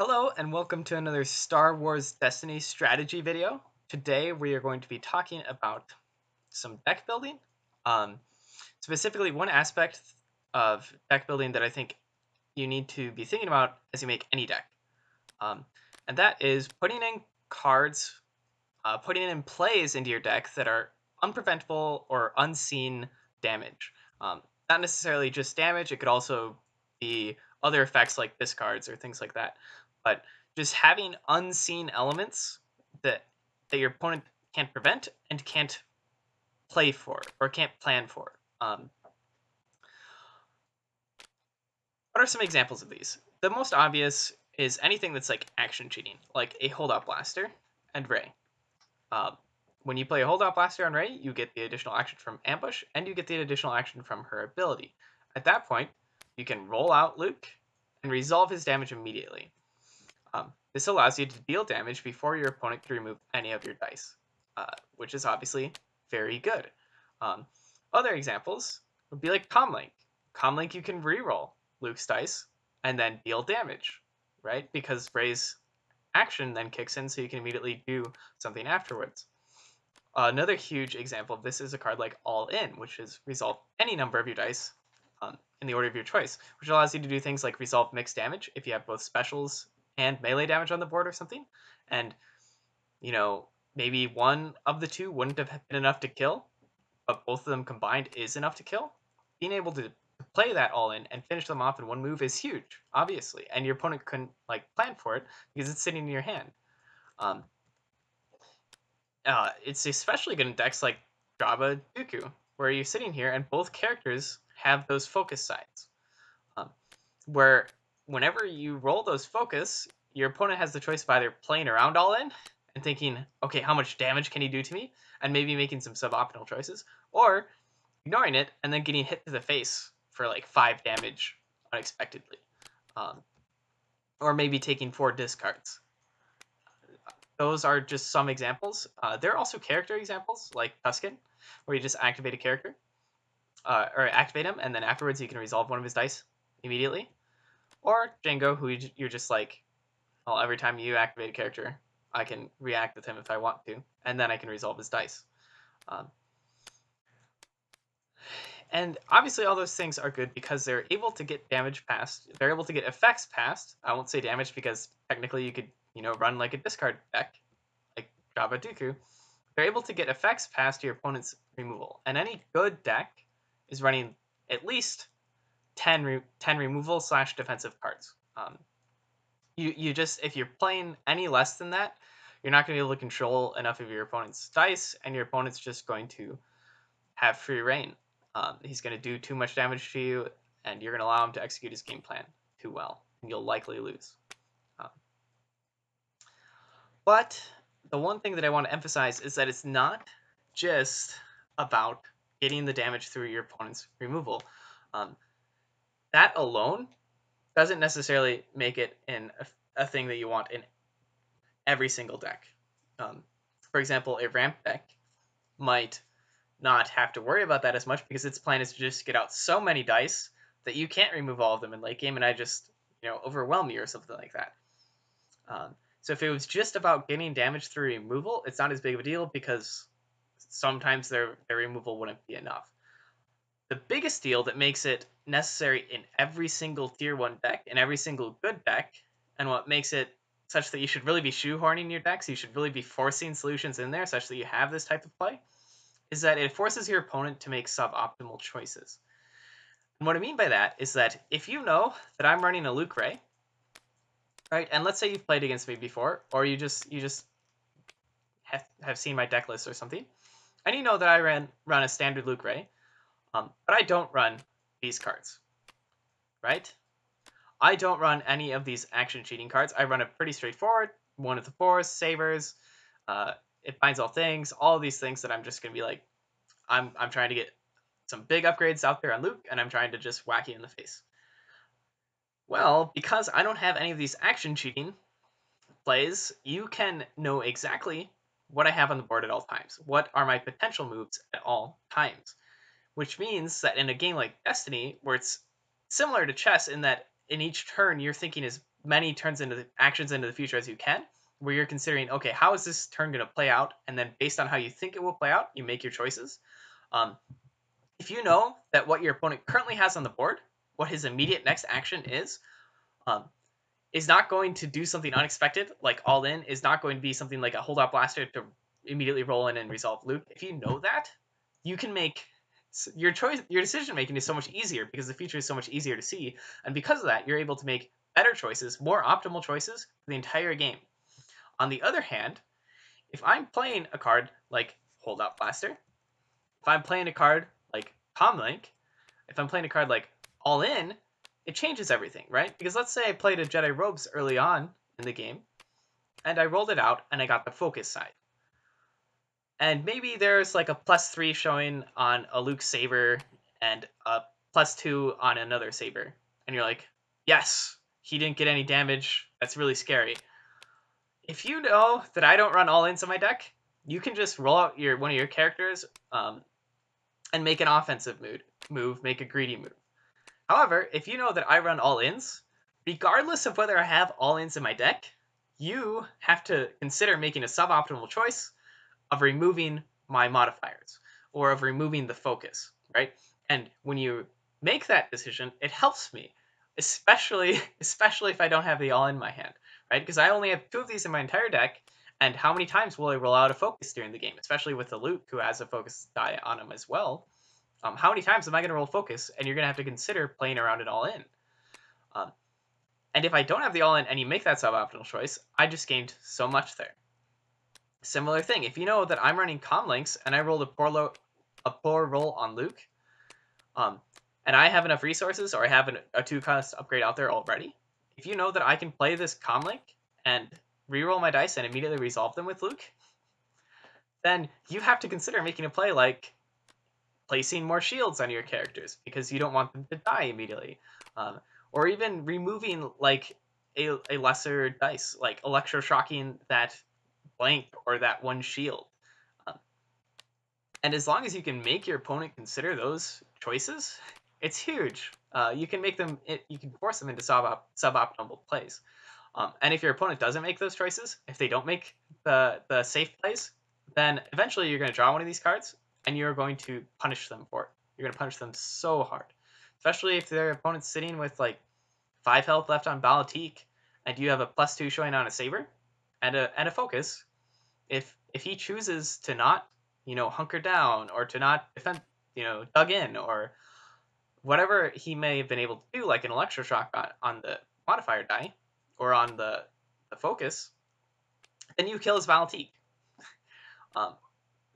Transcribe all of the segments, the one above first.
Hello and welcome to another Star Wars Destiny strategy video. Today we are going to be talking about some deck building. Um, Specifically one aspect of deck building that I think you need to be thinking about as you make any deck. Um, and that is putting in cards, putting in plays into your deck that are unpreventable or unseen damage. Not necessarily just damage, it could also be other effects like discards or things like that. But just having unseen elements that your opponent can't prevent and can't play for or can't plan for. What are some examples of these? The most obvious is anything that's like action cheating, like a holdout blaster and Ray. Uh, when you play a holdout blaster on Ray, you get the additional action from ambush, and you get the additional action from her ability. At that point, you can roll out Luke and resolve his damage immediately. This allows you to deal damage before your opponent can remove any of your dice, which is obviously very good. Other examples would be like Comlink. Comlink, you can reroll Luke's dice and then deal damage, right? Because Ray's action then kicks in, so you can immediately do something afterwards. Another huge example of this is a card like All In, which is resolve any number of your dice in the order of your choice, which allows you to do things like resolve mixed damage if you have both specials and melee damage on the board or something. And, you know, maybe one of the two wouldn't have been enough to kill, but both of them combined is enough to kill. Being able to play that all in and finish them off in one move is huge, obviously, and your opponent couldn't like plan for it because it's sitting in your hand. It's especially good in decks like Jabba Dooku, where you're sitting here and both characters have those focus sides. Where whenever you roll those focus, your opponent has the choice of either playing around all in and thinking, okay, how much damage can he do to me? And maybe making some suboptimal choices, or ignoring it and then getting hit to the face for like 5 damage unexpectedly. Or maybe taking 4 discards. Those are just some examples. There are also character examples, like Tusken, where you just activate a character, or activate him, and then afterwards you can resolve one of his dice immediately. Or Django, who you're just like, well, every time you activate a character, I can react with him if I want to, and then I can resolve his dice. And obviously all those things are good because they're able to get damage past, they're able to get effects past. I won't say damage because technically you could, run like a discard deck, like Jabba Dooku. They're able to get effects past your opponent's removal. And any good deck is running at least 10 removal / defensive cards. You just, if you're playing any less than that, you're not going to be able to control enough of your opponent's dice, and your opponent's just going to have free reign. He's going to do too much damage to you, and you're going to allow him to execute his game plan too well, and you'll likely lose. But the one thing that I want to emphasize is that it's not just about getting the damage through your opponent's removal. That alone doesn't necessarily make it in a thing that you want in every single deck. For example, a ramp deck might not have to worry about that as much because its plan is to just get out so many dice that you can't remove all of them in late game, and I just overwhelm you or something like that. So if it was just about getting damage through removal, it's not as big of a deal because sometimes their removal wouldn't be enough. The biggest deal that makes it necessary in every single tier 1 deck, in every single good deck, and what makes it such that you should really be shoehorning your decks, you should really be forcing solutions in there such that you have this type of play, is that it forces your opponent to make suboptimal choices. And what I mean by that is that if you know that I'm running a Luke Ray, right, and let's say you've played against me before, or you just have seen my deck list or something, and you know that I run a standard Luke Ray, but I don't run these cards, right? I don't run any of these action cheating cards. I run a pretty straightforward, one of the 4s, Sabers, it binds all things, all of these things that I'm just going to be like, I'm trying to get some big upgrades out there on Luke, and I'm trying to just whack you in the face. Well, because I don't have any of these action cheating plays, you can know exactly what I have on the board at all times. What are my potential moves at all times? Which means that in a game like Destiny, where it's similar to chess in that in each turn you're thinking as many actions into the future as you can, where you're considering, okay, how is this turn going to play out, and then based on how you think it will play out, you make your choices. If you know that what your opponent currently has on the board, what his immediate next action um, is not going to do something unexpected, like all in, is not going to be something like a hold out blaster to immediately roll in and resolve Luke. If you know that, you can make your decision making is so much easier because the future is so much easier to see, and because of that, you're able to make better choices, more optimal choices for the entire game. On the other hand, if I'm playing a card like hold out blaster, if I'm playing a card like Comlink, if I'm playing a card like all in, it changes everything, right? Because let's say I played a Jedi Robes early on in the game, and I rolled it out, and I got the focus side. And maybe there's like a +3 showing on a Luke saber and a +2 on another saber. And you're like, yes, he didn't get any damage. That's really scary. If you know that I don't run all ins in my deck, you can just roll out one of your characters and make an offensive move, make a greedy move. However, if you know that I run all ins, regardless of whether I have all ins in my deck, you have to consider making a suboptimal choice of removing my modifiers or of removing the focus, right? And when you make that decision, it helps me, especially if I don't have the all in my hand, right? Because I only have 2 of these in my entire deck, and how many times will I roll out a focus during the game, especially with the Luke who has a focus die on him as well? How many times am I going to roll focus? And you're going to have to consider playing around it all in. Um, and if I don't have the all in and you make that suboptimal choice, I just gained so much there. Similar thing, if you know that I'm running Comlinks and I rolled a poor roll on Luke, and I have enough resources or I have a 2-cost upgrade out there already, if you know that I can play this Comlink and reroll my dice and immediately resolve them with Luke, then you have to consider making a play like placing more shields on your characters because you don't want them to die immediately, or even removing like a lesser dice, like electroshocking that blank or that one shield. And as long as you can make your opponent consider those choices, it's huge. You can make them, you can force them into suboptimal plays. And if your opponent doesn't make those choices, if they don't make the safe plays, then eventually you're going to draw one of these cards, and you're going to punish them for it. You're going to punish them so hard, especially if their opponent's sitting with like 5 health left on Balatique, and you have a +2 showing on a saber and a focus. If he chooses to not, hunker down or to not defend, dug in or whatever he may have been able to do, like an electroshock on the modifier die or on the focus, then you kill his Balatique.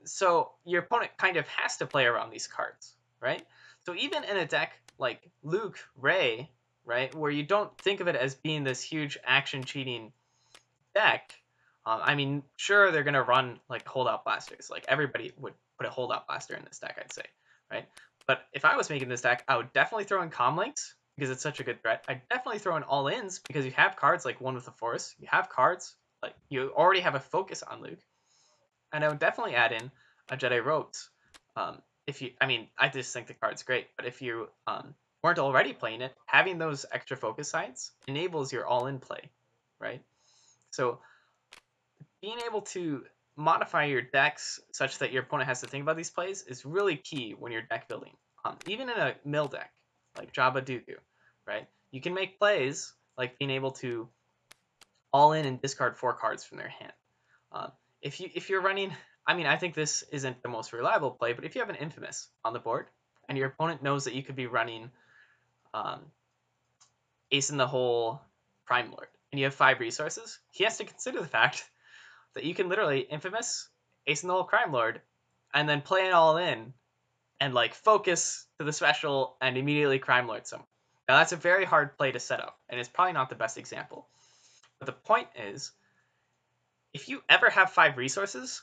So your opponent kind of has to play around these cards, right? So even in a deck like Luke, Rey, right, where you don't think of it as being this huge action cheating deck, I mean, sure, they're going to run like holdout blasters. Like everybody would put a holdout blaster in this deck, I'd say, right? But if I was making this deck, I would definitely throw in Comlinks because it's such a good threat. I'd definitely throw in all-ins because you have cards like One with the Force. You have cards, like you already have a focus on Luke. And I would definitely add in a Jedi Robes. I just think the card's great. But if you weren't already playing it, having those extra focus sides enables your all-in play, right? So being able to modify your decks such that your opponent has to think about these plays is really key when you're deck building. Even in a mill deck like Jabba Dooku, right? You can make plays like being able to all in and discard 4 cards from their hand. If you're running, I think this isn't the most reliable play, but if you have an Infamous on the board and your opponent knows that you could be running Ace in the Hole Prime Lord and you have 5 resources, he has to consider the fact that you can literally Infamous, Ace in the Hole Crime Lord, and then play it all in and like focus to the special and immediately Crime Lord someone. Now that's a very hard play to set up, and it's probably not the best example. But the point is, if you ever have 5 resources,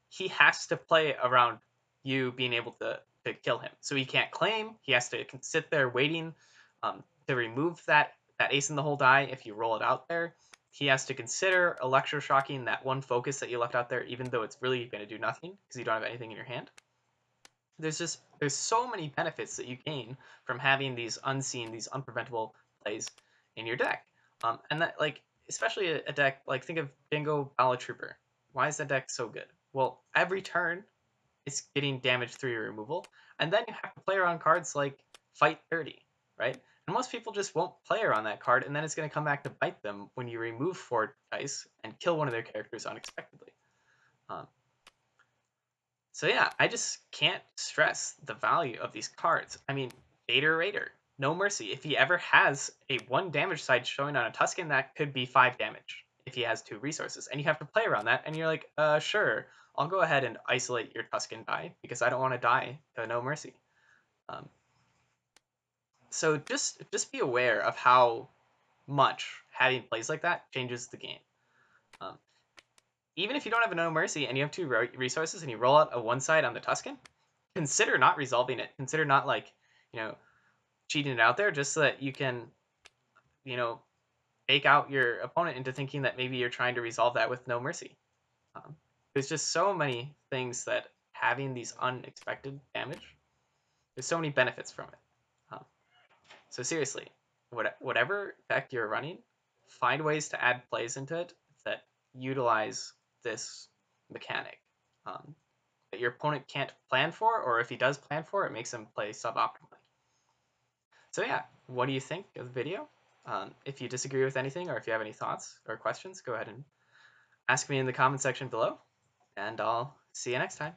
he has to play around you being able to kill him. So he can't claim. He has to sit there waiting to remove that Ace in the Hole die if you roll it out there. He has to consider electroshocking that one focus that you left out there, even though it's really going to do nothing because you don't have anything in your hand. There's so many benefits that you gain from having these unseen, these unpreventable plays in your deck. And that, like, especially a deck, like, think of Bingo Bala Trooper. Why is that deck so good? Well, every turn it's getting damage through your removal, and then you have to play around cards like Fight 30, right? And most people just won't play around that card, and then it's going to come back to bite them when you remove 4 dice and kill one of their characters unexpectedly. Um, so yeah, I just can't stress the value of these cards. I mean, Vader Raider, no mercy. If he ever has a 1 damage side showing on a Tusken, that could be 5 damage if he has 2 resources. And you have to play around that, and you're like, sure, I'll go ahead and isolate your Tusken die because I don't want to die to no mercy. Um, so just be aware of how much having plays like that changes the game. Um, Even if you don't have a no mercy and you have 2 resources and you roll out a 1 side on the Tusken, consider not resolving it. Consider not, like, you know, cheating it out there just so that you can, you know, fake out your opponent into thinking that maybe you're trying to resolve that with no mercy. There's just so many things that having these unexpected damage, there's so many benefits from it. Um, so seriously, whatever deck you're running, find ways to add plays into it that utilize this mechanic. That your opponent can't plan for, or if he does plan for, it makes him play suboptimally. So yeah, what do you think of the video? If you disagree with anything, or if you have any thoughts or questions, go ahead and ask me in the comment section below, and I'll see you next time.